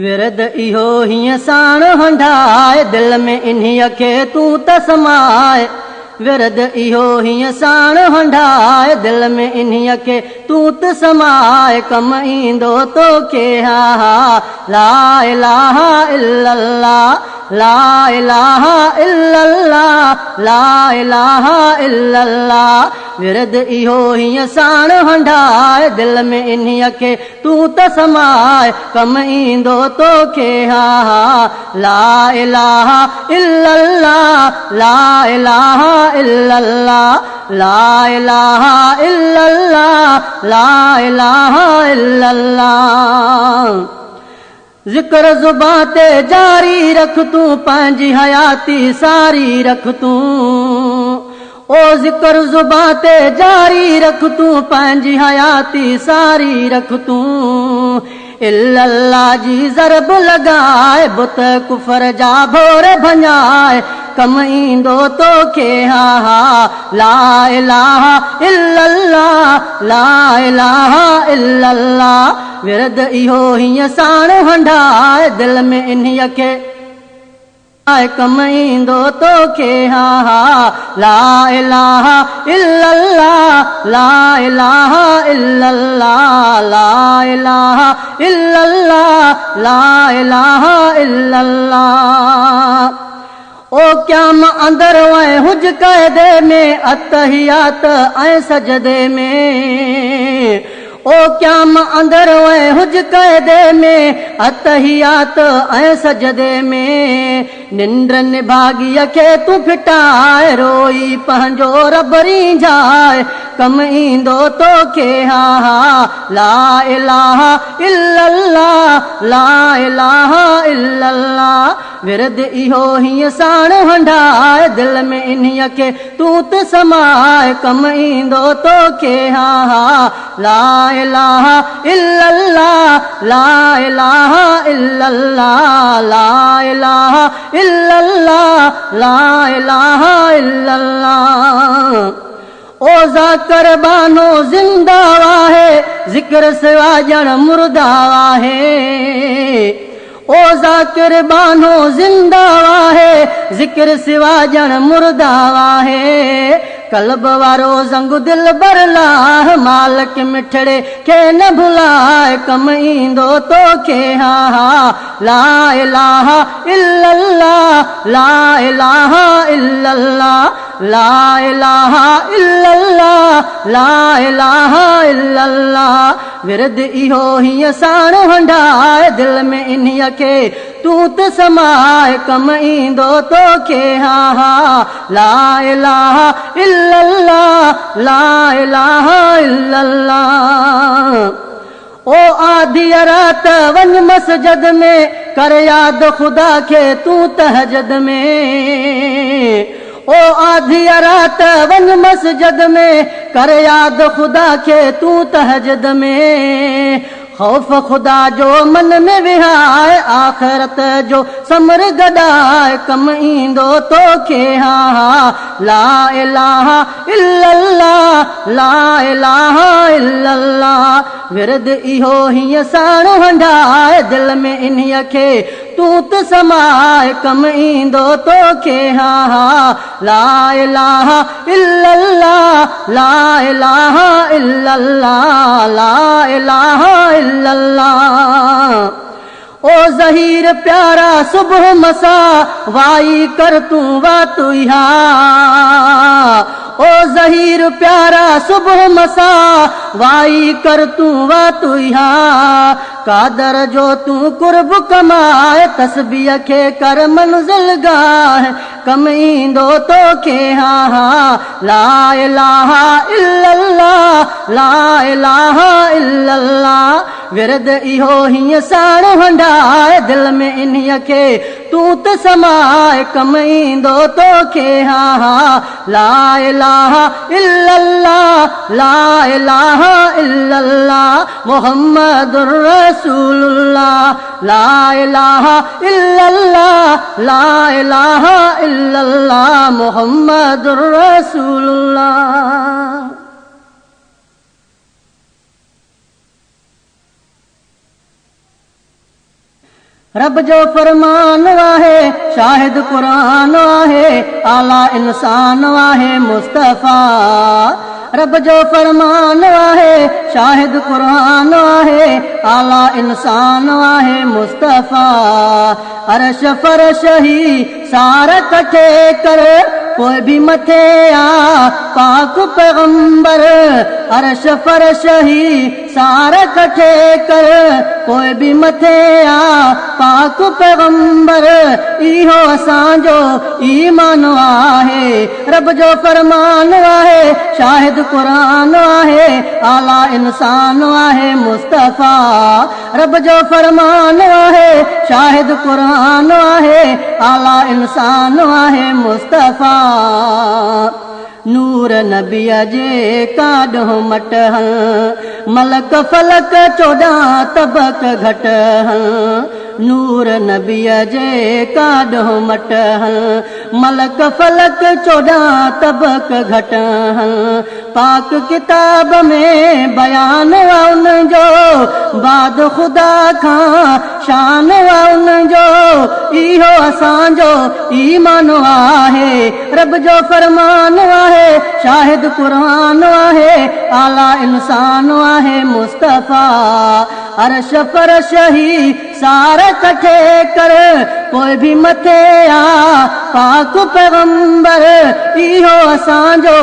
विरद इहो हीअं साण हंढाए दिल में इन्हीअ खे तूं त समाए विरद इहो हीअं साण हंढाए दिल में इन्हीअ खे तूं त समाए कम ईंदो तोखे हा हा ला इलाहा इल्लल्लाह ला इलाहा इल्लल्लाह ला इलाहा इल्लल्लाह विरद इहो हीअं साण हंढाए दिल में इन्हीअ खे तूं त समाए कम ईंदो तोखे हा हा ला इलाहा इल्लल्लाह ला इलाहा इल्लल्लाह ला इलाहा इल्लल्लाह ला इलाहा इल्लल्लाह ज़िक्र ज़ुबां ते जारी रख तूं पंहिंजी हयाती सारी रख तूं ओ ज़िक्र ज़ुबां ते जारी रख तूं पंहिंजी हयाती सारी रख तूं इल्लल्लाह जी ज़रब लॻाए बुत कुफर जा भोर भञाए कम ईंदो तोखे हा हा ला इलाहा इल्लल्लाह ला इलाहा इल्लल्लाह विरद इहो हीअं साण हंढाए दिल में इन्हीअ खे कम ईंदो तोखे हा हा ला इलाहा इल्लल्लाह ला इलाहा इल्लल्लाह ला इलाहा इल्लल्लाह ला इलाहा इल्लल्लाह ओ क़याम अंदर ऐं हुज क़ैदे में अतहियात ऐं सजदे में ओ क़याम अंदर ऐं हुज क़ैदे में अतहियात ऐं सजदे में निंड निभागीअ खे तूं फिटाए रोई पंहिंजो रब रींझाए कम ईंदो तोखे हा हा ला इलाहा इल्लल्लाह ला इलाहा इल्लल्लाह विरद इहो हीअं साण हंढाए दिल में इन्हीअ खे तूं त समाए कम ईंदो तोखे हा हा ला इलाहा इल्लल्लाह ला इलाहा इल्लल्लाह ला इलाहा इल्लल्लाह ला इलाहा इल्लल्लाह ओ ज़ाकर बानो ज़िंदा आहे ज़िक्र सिवा ॼण मुर्दा आहे ओ ज़ाकिर बानो ज़िंदा आहे ज़िक्र सिवा ॼण मुर्दा आहे कल्ब वारो ज़ंग दिल बरलाह मालिक मिठड़े खे न भुलाए कम ईंदो तोखे हा हा ला इलाहा इल्लल्लाह ला इलाहा इल्लल्लाह ला इलाहा इल्लल्लाह ला इलाहा इल्लल्लाह विरद इहो हीअं साण हंढाए दिल में इन्हीअ खे तूं त समाए कम ईंदो तोखे हा हा ला इलाहा इल्लल्लाह ला इलाहा इल्लल्लाह ओ आधी रात वञ मस्जिद में कर याद खुदा खे तूं तहजद में ओ आधी रात वञ मस्जिद में कर याद खुदा खे तूं तहजद में खौफ खुदा जो मन में विहाए आखिरत जो समर गॾाए कम ईंदो तोखे हा हा ला इलाहा इल्लल्लाह ला इलाहा इल्लल्लाह विरद इहो हीअं साण हंढाए दिल में इन्हीअ खे तूं त समाए कम ईंदो तोखे हा हा ला इलाहा इल्लल्लाह ला इलाहा इल्लल्लाह ला इलाहा इल्लल्लाह ओ ज़हीर प्यारा सुबह मसा वाई कर तूं वातु हा ओ ज़हीर प्यारा सुबह मसा वाई कर तूं वातु हा कादर जो तूं कुर्ब कमाए तस्बीह खे कर मंज़िल गाह कम ईंदो तोखे हा हा ला इलाहा इल्लल्लाह ला इलाहा इल्लल्लाह विरद इहो हीअं साण हंढाए दिल में इन्हीअ खे तूं त समाए कम ईंदो तोखे हा हा ला इलाहा इल्लल्लाह ला इलाहा इल्लल्लाह मुहम्मदुर रसूलुल्लाह ला इलाहा इल्लल्लाह ला इलाहा इल्लल्लाह मुहम्मदुर रसूलुल्लाह। रब जो फरमान आहे शाहिद कुरान आहे आला इंसान आहे मुस्तफ़ा रब जो फरमान आहे शाहिद कुरान आहे आला इंसान आहे मुस्तफ़ा अर्श फरश ही सारा कठे कर कोई भी मथे आ पाक पैगंबर अर्श फरश ही सारा कठे कर कोई भी मथे आ पाक पैगंबर इहो असांजो ईमान आहे रब जो फरमान आहे शाहिद कुरान आहे आला इंसान आहे मुस्तफ़ा रब जो फरमान आहे शाहिद कुरान आहे आला इंसान आहे मुस्तफ़ा नूर नबीअ जे काॾो मटहं मलक फलक 14 तबक घटहं नूर नबीअ जे काॾो मटहं मलक फलक 14 तबक घटहं पाक किताब में बयान उनजो बाद खुदा खां शान उनजो इहो असांजो ईमान आहे रब जो फरमान आहे शाहिद कुरान आहे आला इंसान आहे मुस्तफ़ा अर्श फरश ही सारा कठे कर कोई भी मथे आ पाक पैगंबर इहो असांजो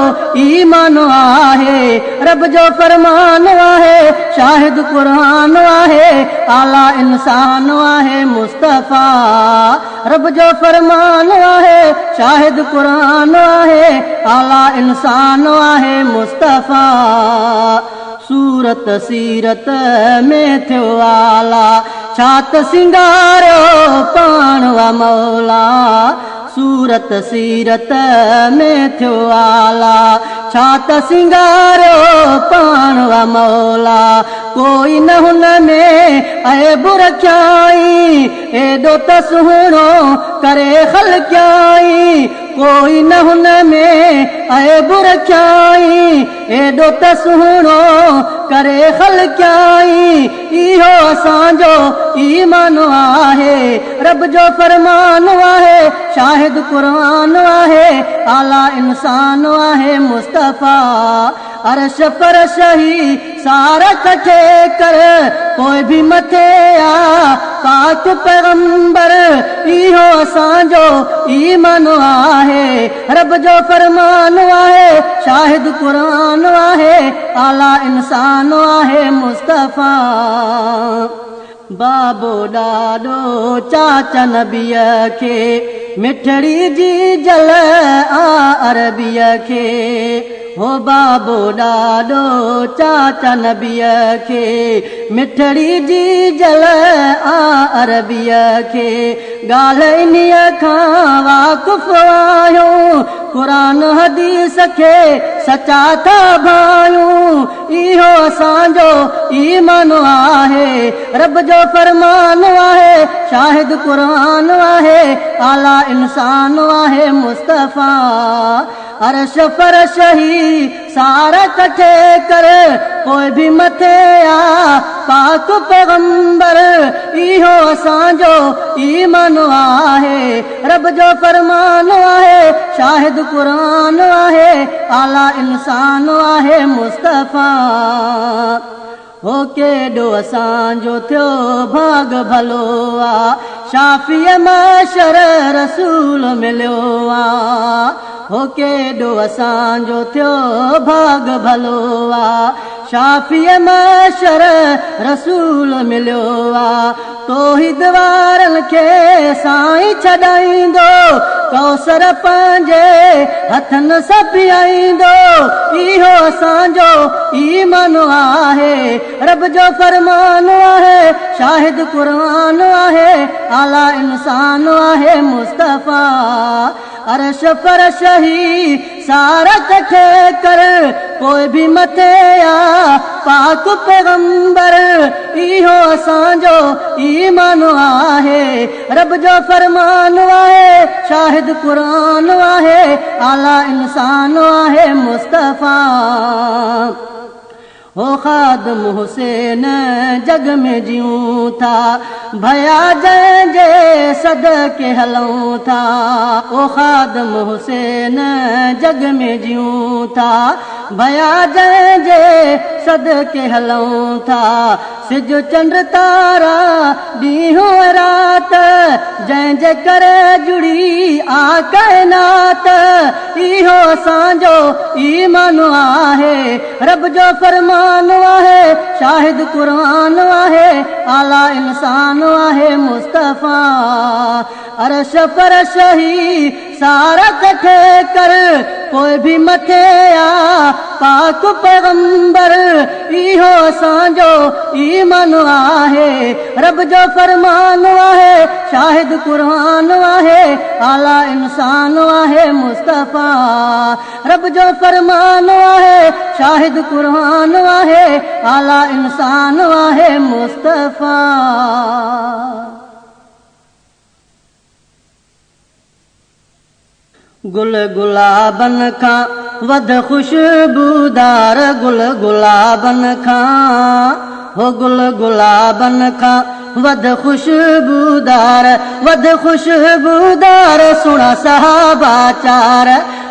ईमान आहे रब जो फरमान आहे शाहिद कुरान आहे आला इंसान आहे मुस्तफ़ा रब जो फरमान आहे शाहिद कुरान आहे आला इंसान आहे मुस्तफ़ा सूरत सीरत में थियो आला छात सिंगारो पाण वा मौला सूरत सीरत में थियो आला छात सिंगारो पाण वा मौला कोई न हुन में ऐब रखियाई एॾो त सुहिणो करे खलकियाई कोई न हुन में ऐब रखियाई एॾो त सुहिणो करे खलकियाई इहो असांजो ईमान आहे रब जो फरमान आहे शाहिद कुरान आहे आला इंसान आहे मुस्तफ़ा अर्श फरश ही सारा कठे कर कोई भी मथे आ पाक पैगंबर इहो असांजो ईमान आहे रब जो फरमान आहे शाहिद कुरान आहे आला इंसान आहे मुस्तफ़ा बाबो ॾाॾो चाचा नबीअ खे मिठड़ी जी जल आ अरबीअ खे हो बाबो ॾाॾो चाचा नबीअ खे मिठड़ी जी जल आ अरबीअ खे ॻाल्हि इन्हीअ खां वाक़ुफ़ आहियूं क़ुरान हदीस खे सचा था भायूं इहो असांजो ईमान आहे रब जो फरमान आहे शाहिद कुरान आहे आला इंसान आहे मुस्तफ़ा अर्श फरश ही सारा कठे कर कोई भी मथे आ पाक पैगंबर इहो असांजो ईमान आहे रब जो फरमान आहे शाहिद कुरान आहे आला इंसान आहे मुस्तफ़ा हो केॾो असांजो थियो भाग भलो आ शाफ़ीअ माशर रसूल मिलियो आ हो केॾो असांजो थियो भाग भलो आ शाफ़ीअ माशर रसूल मिलियो आ तौहीद वारनि खे साईं छॾाईंदो कौसर पंहिंजे हथनि सां पीआईंदो इहो असांजो ईमान आहे रब जो फरमान आहे शाहिद कुरान आहे आला इंसान आहे मुस्तफ़ा अर्श फरश ही सारा कठे कर कोई भी मथे आ पाक पैगंबर इहो असांजो ईमान आहे रब जो फरमान आहे शाहिद कुरान आहे आला इंसान आहे मुस्तफ़ा हो ख़ादिम हुसैन जग में जियूं था, भया जंहिंजे सदके हलूं था। ओ ख़ादिम हुसैन जग में जियूं था, भया जंहिंजे सदके हलूं था। सिज चंड तारा ॾींहुं रात जंहिंजे करे जुड़ी आ काइनात, इहो असांजो ईमान आहे, रब जो फरमान आहे, शाहिद क़ुरान आहे, आला इंसान आहे मुस्तफ़ा। अरश फरश ही सारा कठे कर, कोई भी मथे आ पाक पैगंबर, इहो असांजो ईमान आहे, रब जो फरमान आहे, शाहिद क़ुरान आहे, आला इंसान आहे मुस्तफ़ा। रब जो फरमान आहे, शाहिद क़ुरान आहे, आला इंसान आहे मुस्तफ़ा। गुल गुलाबन खां वध खुशबूदार, गुल गुलाबन खां, हो गुल गुलाबन खां वध खुशबूदार, वध खुशबूदार सुणा सहाबा चार,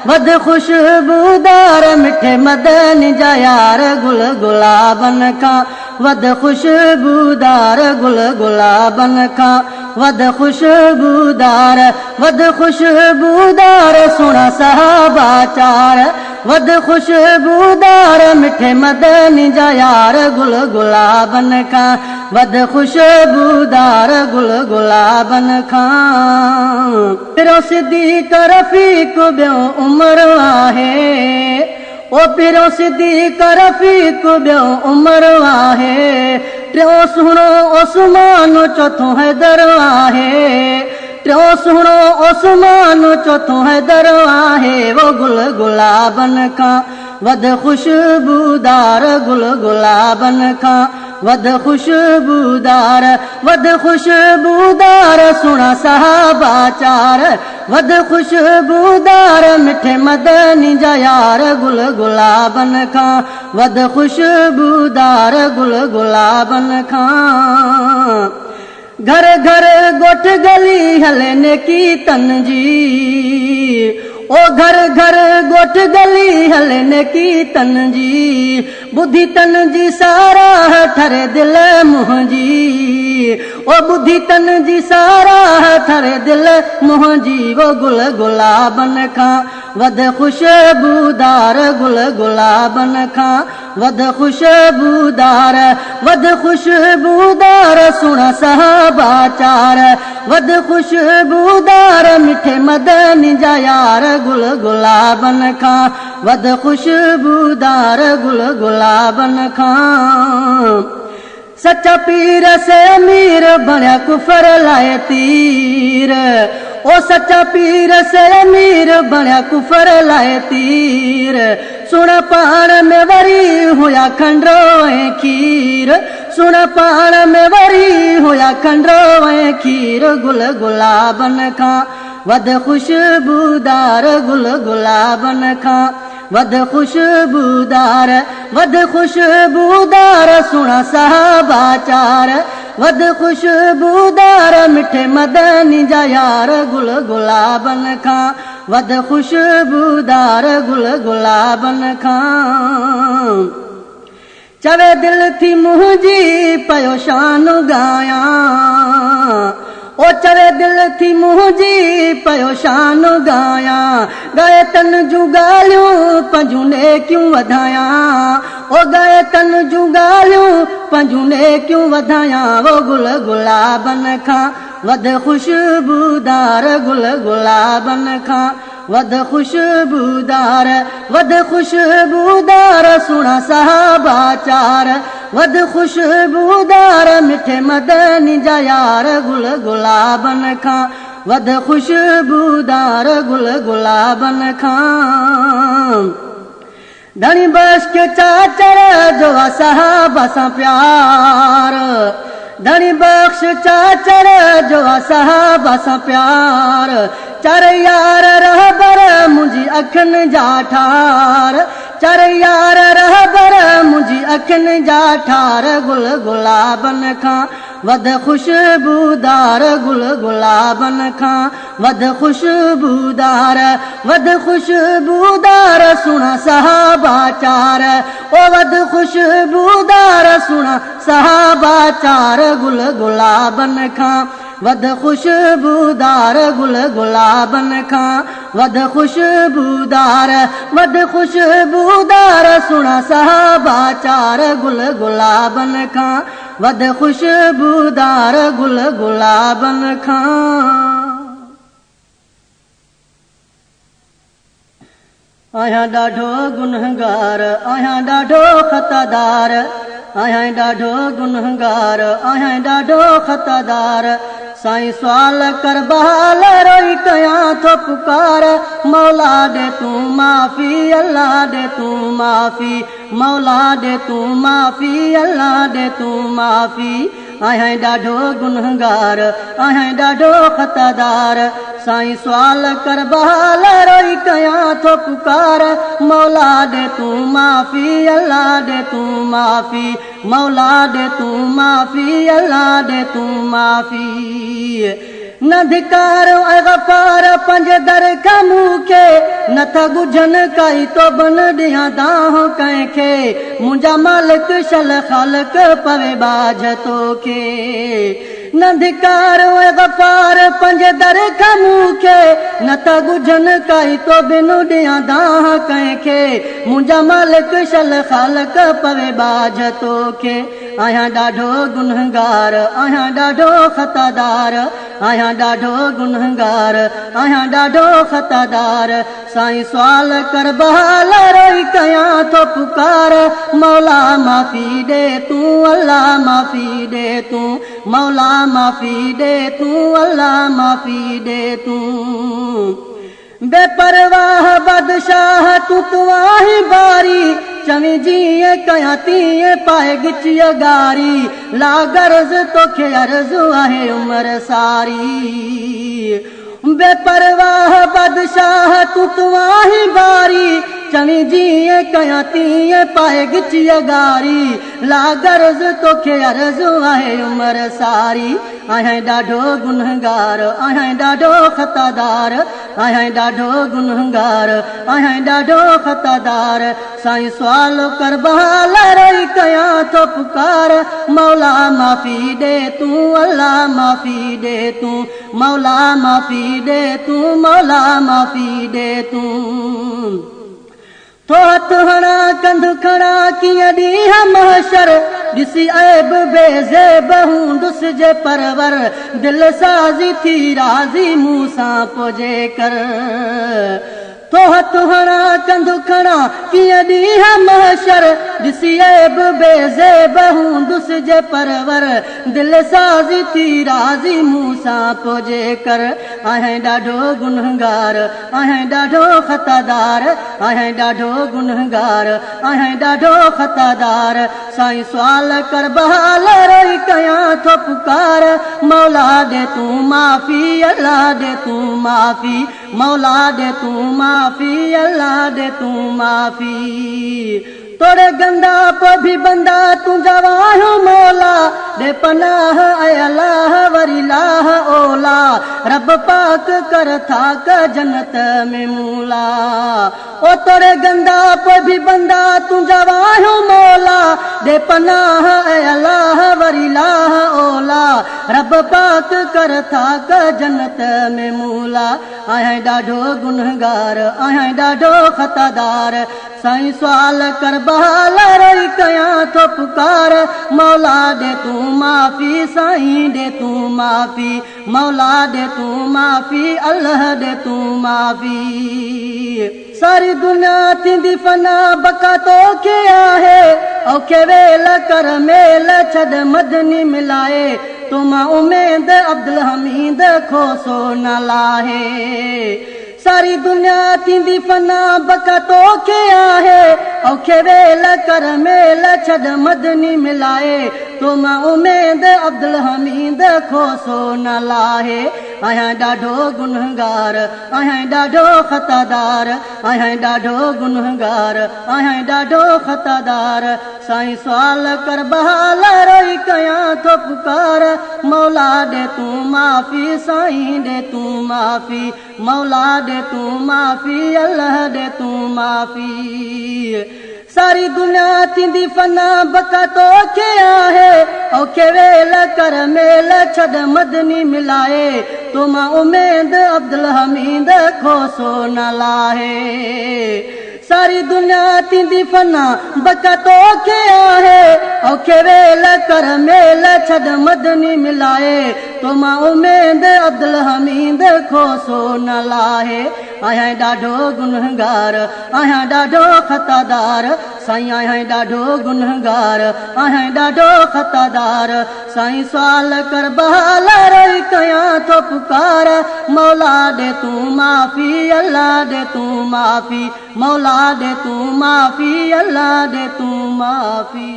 वध खुशबूदार मिठे मदनी जा यार। गुल गुलाबन खां वध खुशबूदार, गुल गुलाबन खां वध खुशबूदार, वध खुशबूदार सुणा सहाबा चार, वध खुशबूदार मिठे मदनी जा यार। गुल गुलाबन खां वध खुशबूदार, गुल गुलाबन खां। पिरो सिद्दीक़ रफ़ीक़ ॿियो उमर आहे, ओ पिरो सिद्दीक़ रफ़ीक़ ॿियो उमर आहे। टियों सुहिणो उस्मान, चौथों हैदर आहे, टियों सुहिणो उस्मान, चौथों हैदर आहे। वो गुल गुलाबन खां वध खुशबूदार, गुल गुलाबन खां वध खुशबूदार, वध खुशबूदार सुणा सहाबा चार, वध खुशबूदार मिठे मदनी जा यार। गुल गुलाबन खां वध खुशबूदार, गुल गुलाबन खां। घर घर गोठ गली हले नेकी तन जी, ओ घर घर गोठ गली हले नेकी तन जी, बुद्धि तन जी साराह ठरे दिल मुंहिंजी, ओ बुद्धि तन जी साराह ठरे दिल मुंहिंजी। वो गुल गुलाबन खां वध खुशबूदार, गुल गुलाबन खां वध खुशबूदार, वध खुशबूदार सुणा सहाबा चार, वध खुशबूदार मिठे मदनी जा यार। गुल गुलाबन खां वध खुशबूदार, गुल गुलाबन खां। सच्चा पीर से अमीर बणिया कुफर लाए तीर, ओ सच्चा पीर से अमीर बणिया कुफर लाए तीर। सुण पाण में वरी हुया खंडरो ऐं खीर, सुण पाण में वरी हुया खंडरो ऐं खीर। गुल गुलाबन खां वध खुशबूदार, गुल गुलाबन खां वध खुशबूदार, वध खुशबूदार सुणा सहाबा चार, वध खुशबूदार मिठे मदनी जा यार। गुल गुलाबन खां वध खुशबूदार, गुल गुलाबन खां। चवे दिल थी मुंहिंजी पयो शान गायां, ओ चवे दिल थी मुंहिंजी पयो शान गायां। ॻाए तन जूं ॻाल्हियूं पंहिंजूं नेकियूं वधायां, ओ ॻाए तन जूं ॻाल्हियूं पंहिंजूं नेकियूं वधायां। वो गुल गुलाबन खां वध खुशबूदार, गुल गुलाबन खां वध खुशबूदार, वध खुशबूदार सुणा सहाबा चार, वध खुशबूदार मिठे मदनी जा यार। गुल गुलाबन खां वध खुशबूदार, गुल गुलाबन खां। धनी बख्श के चाचर जो सहाबा सां प्यार, धनी बख्श चाचर जो सहाबा सां प्यार। चार यार रहबर मुंहिंजी अखियुनि जा ठार, चर यार रहबर मुझी अखिन जा ठार गुल गुलाबन खां वध खुशबूदार गुल गुलाबन खां वध खुशबूदार सुना सहाबा चार ओ वध खुशबूदार सुना सहाबा चार गुल गुलाबन खां वध खुशबूदार गुल गुलाबन खां वध खुशबूदार सुना सहाबा चार गुल गुलाबन खां वध खुशबूदार गुल गुलाबन खां। आहियां ॾाढो गुनहगार आहियां ॾाढो ख़तादार आहियां ॾाढो गुनहगार आहियां ॾाढो ख़तादार साईं सवाल कर बहाल रोई कयां थो पुकार मौला दे तूं माफ़ी अल्लाह दे तूं माफ़ी मौला दे तूं माफ़ी अल्लाह दे तूं माफ़ी आहियां ॾाढो गुनहगार आहियां ॾाढो ख़तादार साईं सवाल कर बहाल रोई कयां थो पुकार मौला दे तूं माफ़ी अल्लाह दे तूं माफ़ी मौला दे तूं माफ़ी अल्लाह दे तूं माफ़ी न धिकारो ऐं गफ़ार पंज दर खां मूंखे नथा गुझन काई तो बन ॾियां दाह कंहिंखे मुंहिंजा मालिक शल ख़ालक पवे बाझ तोखे न धिकारो ऐं गफ़ार पंज दर खां मूंखे नथा गुझन काई तो बिन ॾियां दाह कंहिंखे मुंहिंजा मालिक शल ख़ालक पवे बाझ तोखे आहियां ॾाढो गुनहगार आहियां ॾाढो ख़तादार आहियां ॾाढो गुनहगार आहियां ॾाढो ख़तादार साईं सवाल कर बहाल रोई कयां थो पुकार मौला माफ़ी ॾे तूं अल्लाह माफ़ी ॾे तूं मौला माफ़ी ॾे तूं अल्लाह माफ़ी ॾे तूं बेपरवाह बादशाह तूं तुआही बारी चवी जीअं कयां तीअं पाए गिचीअ गारी ला गर्ज़ तोखे अर्ज़ु आहे उमर सारी बेपरवाह बादशाह तूं तुआही बारी चवी जीअं कयां तीअं पाए गिचीअ गारी ला गर्ज़ तोखे अर्ज़ु आहे उमर सारी आहियां ॾाढो गुनहगार आहियां ॾाढो ख़तादार आहियां ॾाढो गुनहगार आहियां ॾाढो ख़तादार साईं सवाल कर बहाल रोई कयां थो पुकार मौला माफ़ी ॾे तूं अल्लाह माफ़ी ॾे तूं मौला माफ़ी ॾे तूं मौला माफ़ी ॾे तूं तो हथ हणा कंध खणा कीअं ॾींहं महशर ॾिसी ऐब बेज़ेब हूंदुसि जे परवर दिलि साज़ी थी राज़ी मूं सां पोजे कर तो हथ हणा कंध खणा कीअं ॾींहं महशर ॾिसी ऐब बेज़ेब हूंदुसि जे परवर दिलि साज़ी थी राज़ी मूं सां पोजे कर आहियां ॾाढो गुनहगार आहियां ॾाढो ख़तादार आहियां ॾाढो गुनहगार आहियां ॾाढो ख़तादार साईं सवाल कर बहाल रोई कयां थो पुकार मौला ॾे तूं माफ़ी अल्लाह ॾे तूं माफ़ी मौला ॾे तूं माफ़ी अल्लाह ॾे तूं माफ़ी तोड़े गंदा पे भी बंदा तुझा वाहू मौला दे पनाह ऐ अल्लाह वरी लाह ओला रब पाक कर था क जन्नत में मूला ओ तोड़े गंदा पे भी बंदा तुझा वाहू मौला दे पनाह ऐ अल्लाह वरी लाह ओला रब पाक कर था क जन्नत में मूला आहियां ॾाढो गुनहगार आहियां ॾाढो ख़तादार साईं सवाल कर बहाल रोई कयां थो पुकार मौला ॾे तूं माफ़ी साईं ॾे तूं माफ़ी मौला ॾे तूं माफ़ी अल्लाह ॾे तूं माफ़ी सारी दुनिया थींदी फना बका तोखे आहे औखे वेल कर मेल छॾ मदनी मिलाए तुम उमेद अब्दुल हमीद खोसो न लाहे सारी दुनिया थींदी फना बका तोखे आहे औखे वेल कर मेल छॾ मदनी मिलाए तो मां उमेद अब्दुल हमीद खोसो न लाहे आहियां ॾाढो गुनहगार आहियां ॾाढो ख़तादार आहियां ॾाढो गुनहगार आहियां ॾाढो ख़तादार साईं सुवाल कर बहाल रोई कयां थो पुकार मौला ॾे तूं माफ़ी साईं ॾे तूं माफ़ी मौला ॾे तूं माफ़ी अल्लाह ॾे तूं माफ़ी सारी दुनिया थींदी फना बका तोखे आहे औखे वेल कर मेल छॾ मदनी मिलाए तो मां उमेद अब्दुल हमीद खोसो न लाहे सारी दुनिया थींदी फना बका तोखे आहे औखे वेल कर मेल छॾ मदनी मिलाए तो मां उमेद अब्दुल हमीद खोसो न लाहे आहियां ॾाढो गुनहगार आहियां ॾाढो ख़तादार साईं आहियां ॾाढो गुनहगार आहियां ॾाढो ख़तादार साईं सुवाल कर बहाल रोई कयां थो पुकार मौला ॾे तूं माफ़ी अल्लाह ॾे तूं माफ़ी मौला ॾे तूं माफ़ी अल्लाह ॾे तूं माफ़ी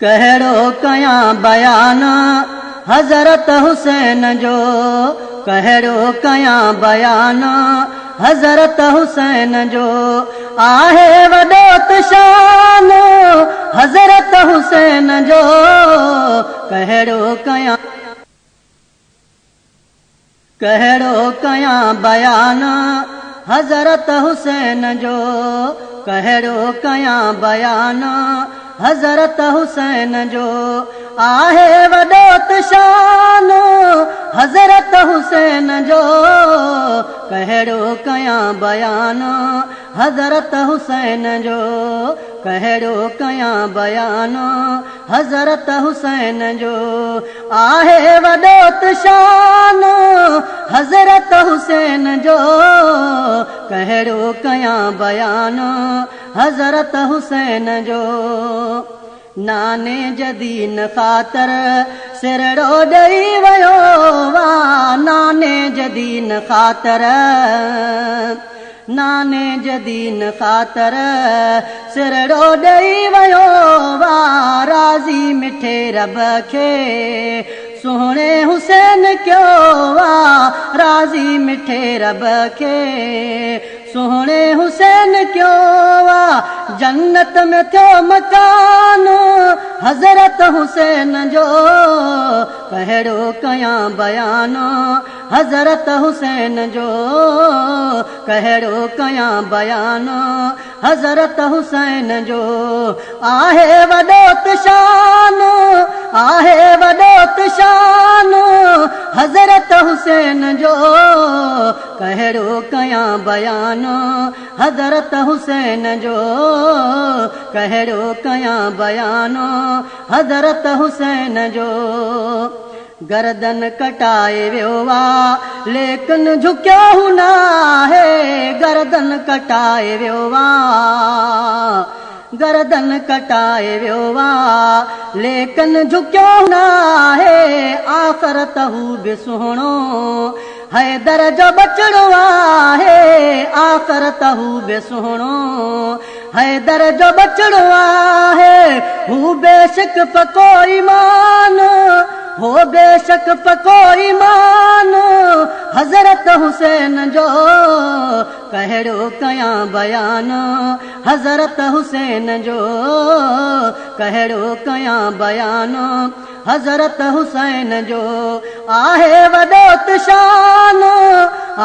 कहिड़ो कयां बयान हज़रत हुसैन जो कहिड़ो कयां बयान हज़रत हुसैन जो आहे वॾो त शान हज़रत हुसैन जो कहिड़ो कयां बयान हज़रत हुसैन जो कहिड़ो कयां बयान हज़रत हुसैन जो आहे वॾो त शान हज़रत हुसैन जो कहिड़ो कयां बयान हज़रत हुसैन जो कहिड़ो कयां बयान हज़रत हुसैन जो आहे वॾो त शान हज़रत हुसैन जो कहिड़ो कयां बयान हज़रत हुसैन जो नाने जदीन ख़ातर सिरड़ो ॾेई वियो वा नाने जदीन ख़ातर नाने जदीन ख़ातर सिरड़ो ॾेई वियो वा राज़ी मिठे रब खे सुहिणे हुसैन कयो वा राज़ी मिठे रब खे सुहिणे हुसैन कयो वा जन्नत में थियो मकान हज़रत हुसैन जो कहिड़ो कयां बयान हज़रत हुसैन जो कहिड़ो कयां बयान हज़रत हुसैन जो आहे वॾो त शान आहे वॾो त शान हज़रत हुसैन जो कहिड़ो कयां बयान हज़रत हुसैन जो कहिड़ो कयां बयान हज़रत हुसैन जो गर्दन कटाए वियो वा लेकिन झुकियो न आहे गर्दन कटाए वियो वा गर्दन कटाए वियो वा लेकिन झुकियो न आहे आख़िरत हू बि सुहिणो हैदर जो बचड़ो आहे आख़िरत हू बि सुहिणो हैदर जो बचड़ो आहे हू बेशक पको ईमान हो बेशक पको ईमान हज़रत हुसैन जो कहिड़ो कयां बयान हज़रत हुसैन जो कहिड़ो कयां बयान हज़रत हुसैन जो आहे वॾो त शान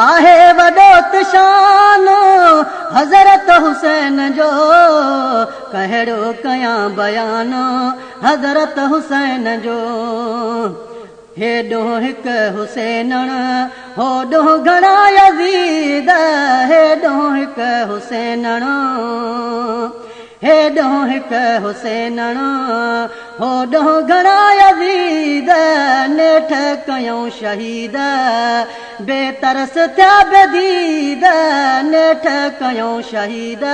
आहे वॾो त शान हज़रत हुसैन जो कहिड़ो कयां बयान हज़रत हुसैन जो हेॾो हिकु हुसैनण होॾो घणा यज़ीद हेॾो हिकु हुसैनण हेॾो हिकु हुसैनण होॾो घणा यज़ीद नेठ कयूं शहीद बेतरस थिया बेदीद नेठ कयूं शहीद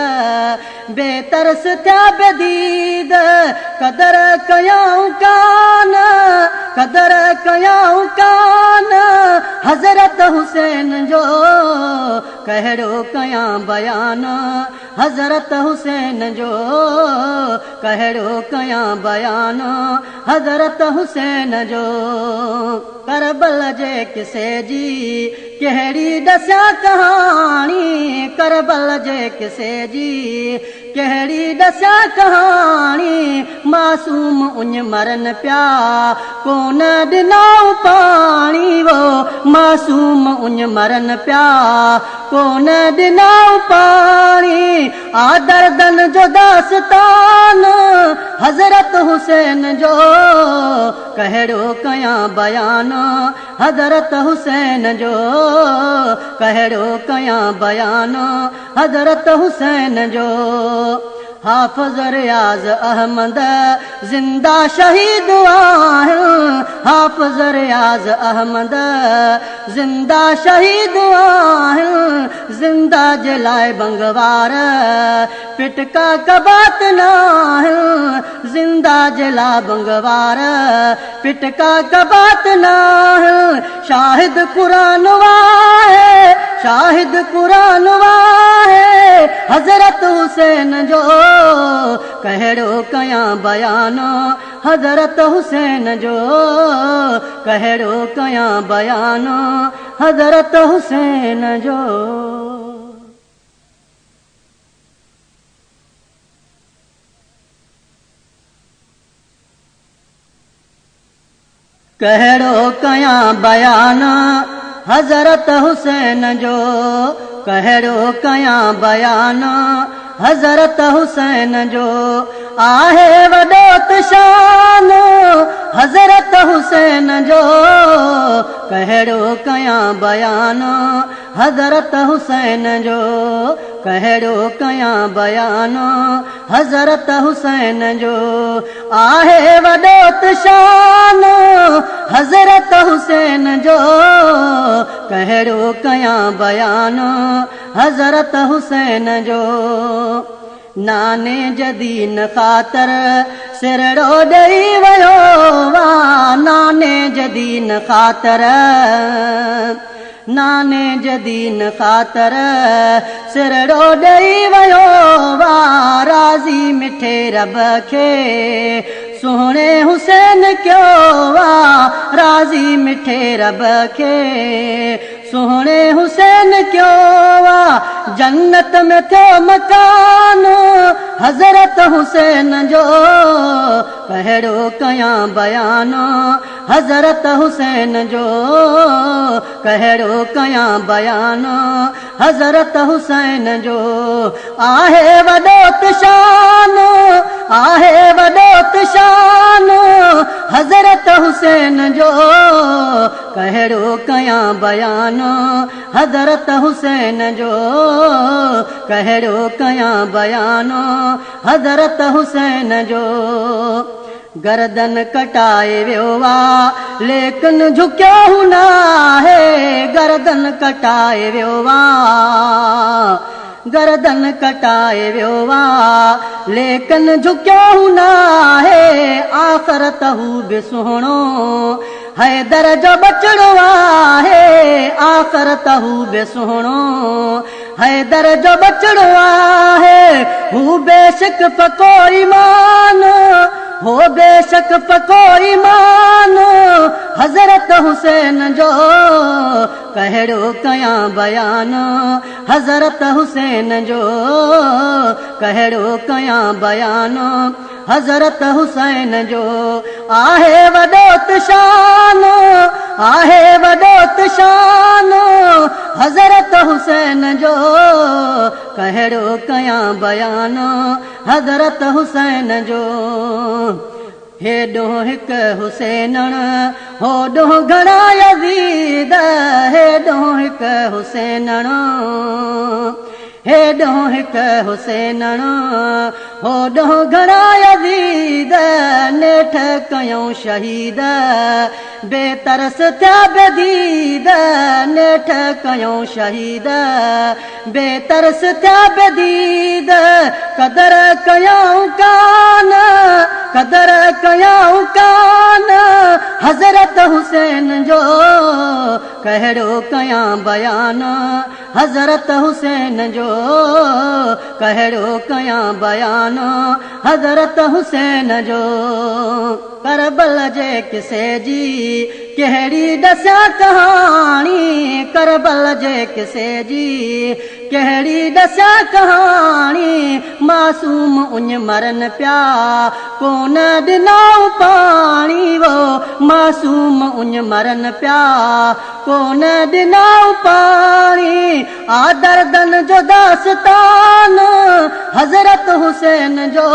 बेतरस थिया बेदीद कदर कयूं कान कदर कयाऊं कान हज़रत हुसैन जो कहिड़ो कयां बयान हज़रत हुसैन जो कहिड़ो कयां बयान हज़रत हुसैन जो करबल जे किसे जी कहिड़ी ॾसियां कहाणी करबल जे किसे जी कहिड़ी ॾसियां कहाणी मासूम उञ मरन पिया कोन ॾिनऊं पाणी वो मासूम उञ मरन पिया कोन ॾिनऊं पाणी आदरदन जो दास्तान हज़रत हुसैन जो कहिड़ो कयां बयान हज़रत हुसैन जो कहिड़ो कयां बयान हज़रत हुसैन जो हाफ़िज़ रियाज़ अहमद ज़िंदा शहीद आहिनि हाफ़िज़ रियाज़ अहमद ज़िंदा शहीद आहिनि ज़िंदा जे लाइ बंगवार पिटका कबात न आहिनि ज़िंदा जे लाइ बंगवार पिटका कबात न आहिनि शाहिद क़ुरान वाहे शाहिद क़ुरान वाहे हज़रत हुसैन जो कहिड़ो कयां बयान हज़रत हुसैन जो कहिड़ो कयां बयान हज़रत हुसैन जो कहिड़ो कयां बयान हज़रत हुसैन जो कहिड़ो कयां बयान हज़रत हुसैन जो आहे वॾो त शान हज़रत हुसैन जो कहिड़ो कयां बयान हज़रत हुसैन जो कहिड़ो कयां बयान हज़रत हुसैन जो आहे वॾो त शान हज़रत हुसैन जो कहिड़ो कयां बयान हज़रत हुसैन जो नाने जदीन ख़ातर सिरड़ो ॾेई वियो वा नाने जदीन ख़ातर नाने जदीन ख़ातर सिरड़ो ॾेई वियो वा राज़ी मिठे रब खे सुहिणे हुसैन कयो वा राज़ी मिठे रब खे सुहिणे हुसैन कयो वा जन्नत में थियो मकान हज़रत हुसैन जो कहिड़ो कयां बयान हज़रत हुसैन जो कहिड़ो कयां बयान हज़रत हुसैन जो आहे वॾो त शान आहे वॾो त शान हज़रत हुसैन जो कहिड़ो कयां बयान हज़रत हुसैन जो कहिड़ो कयां बयान हज़रत हुसैन जो गर्दन कटाए वियो वा लेकिन झुकियो हू न आहे गर्दन कटाए वियो वा गर्दन कटाए वियो वा लेकिन झुकियो हू न आहे आख़िरत हू बि सुहिणो हैदर जो बचड़ो आहे आख़िरत हू बि सुहिणो हैदर जो बचड़ो आहे हू बेशक पको ईमान हो बेशक पको ईमान हज़रत हुसैन जो कहिड़ो कयां बयान हज़रत हुसैन जो कहिड़ो कयां बयान हज़रत हुसैन जो आहे वॾो त शान आहे वॾो त शान हज़रत हुसैन जो कहिड़ो कयां बयान हज़रत हुसैन जो हेॾो हिकु हुसैनण होॾो घणा यज़ीद हेॾो हिकु हुसैनण हेॾो हिकु हुसैनण होॾो घणा यज़ीद नेठ कयूं शहीद बेतरस थिया बेदीद नेठ कयूं शहीद बेतरस थिया बेदीद कदर कयूं कान कदर कयूं कान हज़रत हुसैन जो कहिड़ो कयां बयान हज़रत हुसैन जो कहिड़ो कयां बयान हज़रत हुसैन जो करबल जे किसे जी कहिड़ी ॾसां कहाणी करबल जे किसे जी कहिड़ी ॾसां कहाणी मासूम उञ मरन पिया कोन ॾिनऊं पाणी वो मासूम उञ मरन पिया कोन ॾिनऊं पाणी आ दर्दन जो दास्तान हज़रत हुसैन जो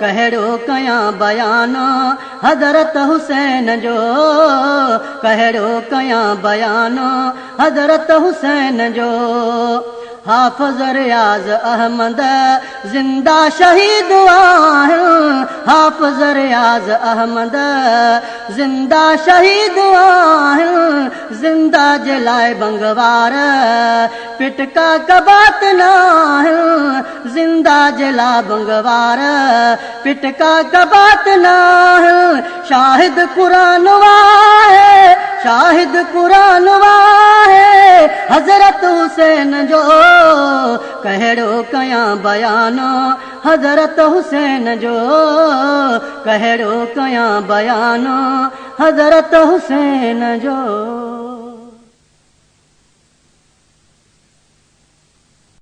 कहिड़ो कयां बयान हज़रत हुसैन जो कहिड़ो कयां बयान हज़रत हुसैन जो हाफ़िज़ रियाज़ अहमद ज़िंदा शहीद आहिनि हाफ़िज़ रियाज़ अहमद ज़िंदा शहीद आहिनि ज़िंदा जे लाइ बंगवार पिटका कबात न आहिनि ज़िंदा जे लाइ बंगवार पिटका कबात न आहिनि शाहिद क़ुरान वाहे शाहिद क़ुरान वाहे हज़रत हुसैन जो कहिड़ो कयां बयान हज़रत हुसैन जो कहिड़ो कयां बयान हज़रत हुसैन जो